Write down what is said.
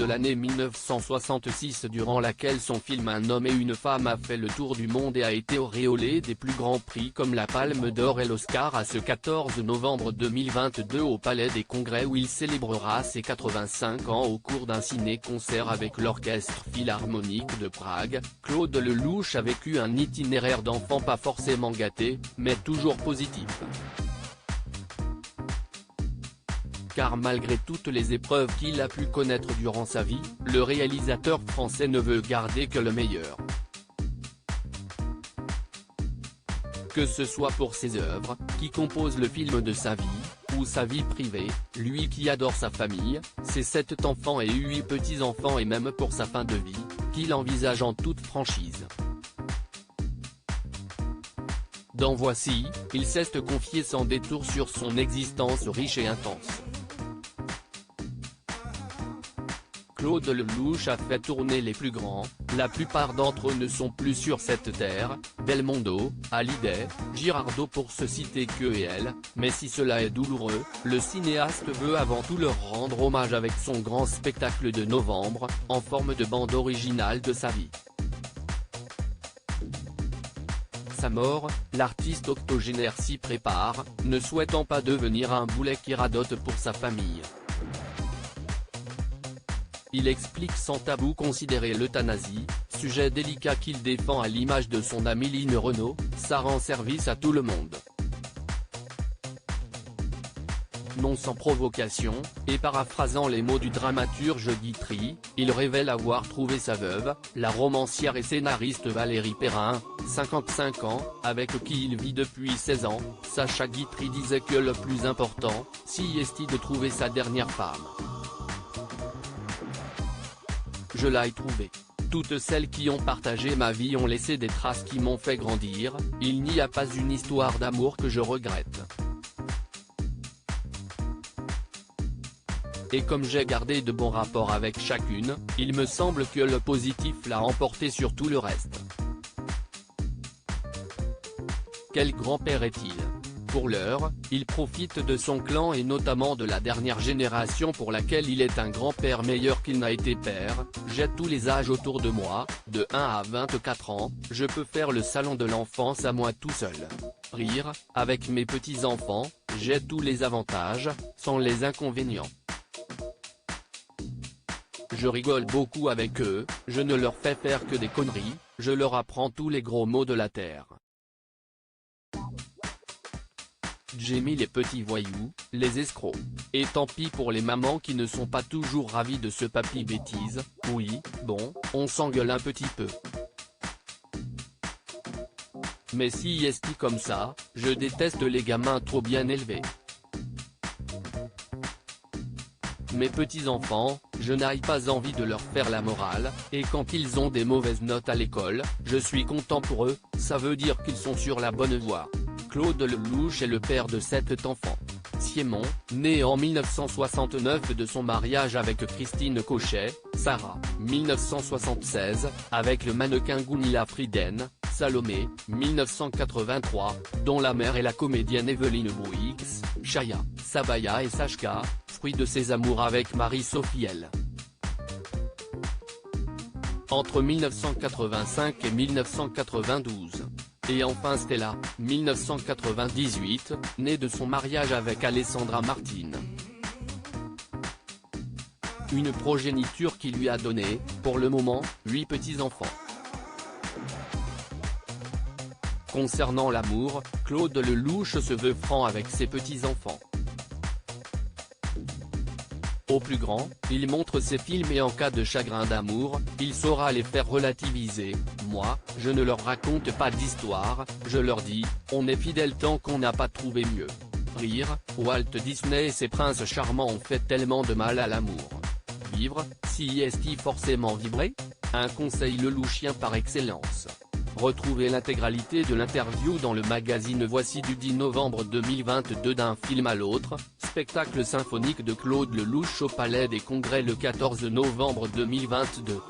de l'année 1966 durant laquelle son film Un homme et une femme a fait le tour du monde et a été auréolé des plus grands prix comme la Palme d'Or et l'Oscar à ce 14 novembre 2022 au Palais des Congrès où il célébrera ses 85 ans au cours d'un ciné-concert avec l'Orchestre Philharmonique de Prague. Claude Lelouch a vécu un itinéraire d'enfant pas forcément gâté, mais toujours positif. Car malgré toutes les épreuves qu'il a pu connaître durant sa vie, le réalisateur français ne veut garder que le meilleur. Que ce soit pour ses œuvres, qui composent le film de sa vie, ou sa vie privée, lui qui adore sa famille, ses 7 enfants et 8 petits-enfants et même pour sa fin de vie, qu'il envisage en toute franchise. Dans Voici, il sait se confier sans détour sur son existence riche et intense. Claude Lelouch a fait tourner les plus grands, la plupart d'entre eux ne sont plus sur cette terre, Belmondo, Hallyday, Girardot pour se citer qu'eux et elles, mais si cela est douloureux, le cinéaste veut avant tout leur rendre hommage avec son grand spectacle de novembre, en forme de bande originale de sa vie. Sa mort, l'artiste octogénaire s'y prépare, ne souhaitant pas devenir un boulet qui radote pour sa famille. Il explique sans tabou considérer l'euthanasie, sujet délicat qu'il défend à l'image de son amie Line Renaud, ça rend service à tout le monde. Non sans provocation, et paraphrasant les mots du dramaturge Guitry, il révèle avoir trouvé sa veuve, la romancière et scénariste Valérie Perrin, 55 ans, avec qui il vit depuis 16 ans, Sacha Guitry disait que le plus important, si est de trouver sa dernière femme. Je l'ai trouvée. Toutes celles qui ont partagé ma vie ont laissé des traces qui m'ont fait grandir, il n'y a pas une histoire d'amour que je regrette. Et comme j'ai gardé de bons rapports avec chacune, il me semble que le positif l'a emporté sur tout le reste. Quel grand-père est-il ? Pour l'heure, il profite de son clan et notamment de la dernière génération pour laquelle il est un grand-père meilleur qu'il n'a été père. J'ai tous les âges autour de moi, de 1 à 24 ans, je peux faire le salon de l'enfance à moi tout seul. Rire, avec mes petits-enfants, j'ai tous les avantages, sans les inconvénients. Je rigole beaucoup avec eux, je ne leur fais faire que des conneries, je leur apprends tous les gros mots de la terre. J'aime les petits voyous, les escrocs. Et tant pis pour les mamans qui ne sont pas toujours ravies de ce papy bêtise, oui, bon, on s'engueule un petit peu. Mais si est comme ça, je déteste les gamins trop bien élevés. Mes petits-enfants, je n'ai pas envie de leur faire la morale, et quand ils ont des mauvaises notes à l'école, je suis content pour eux, ça veut dire qu'ils sont sur la bonne voie. Claude Lelouch est le père de 7 enfants. Siemon, né en 1969 de son mariage avec Christine Cochet, Sarah, 1976, avec le mannequin Gunilla Frieden, Salomé, 1983, dont la mère est la comédienne Evelyne Bouix, Chaya, Sabaya et Sachka, fruit de ses amours avec Marie-Sophie L. Entre 1985 et 1992. Et enfin Stella, 1998, née de son mariage avec Alessandra Martin. Une progéniture qui lui a donné, pour le moment, 8 petits-enfants. Concernant l'amour, Claude Lelouch se veut franc avec ses petits-enfants. Au plus grand, il montre ses films et en cas de chagrin d'amour, il saura les faire relativiser. Moi, je ne leur raconte pas d'histoire, je leur dis, on est fidèle tant qu'on n'a pas trouvé mieux. Rire, Walt Disney et ses princes charmants ont fait tellement de mal à l'amour. Vivre, si est-il forcément vibrer ? Un conseil lelouchien par excellence. Retrouvez l'intégralité de l'interview dans le magazine Voici du 10 novembre 2022 d'un film à l'autre, spectacle symphonique de Claude Lelouch au Palais des Congrès le 14 novembre 2022.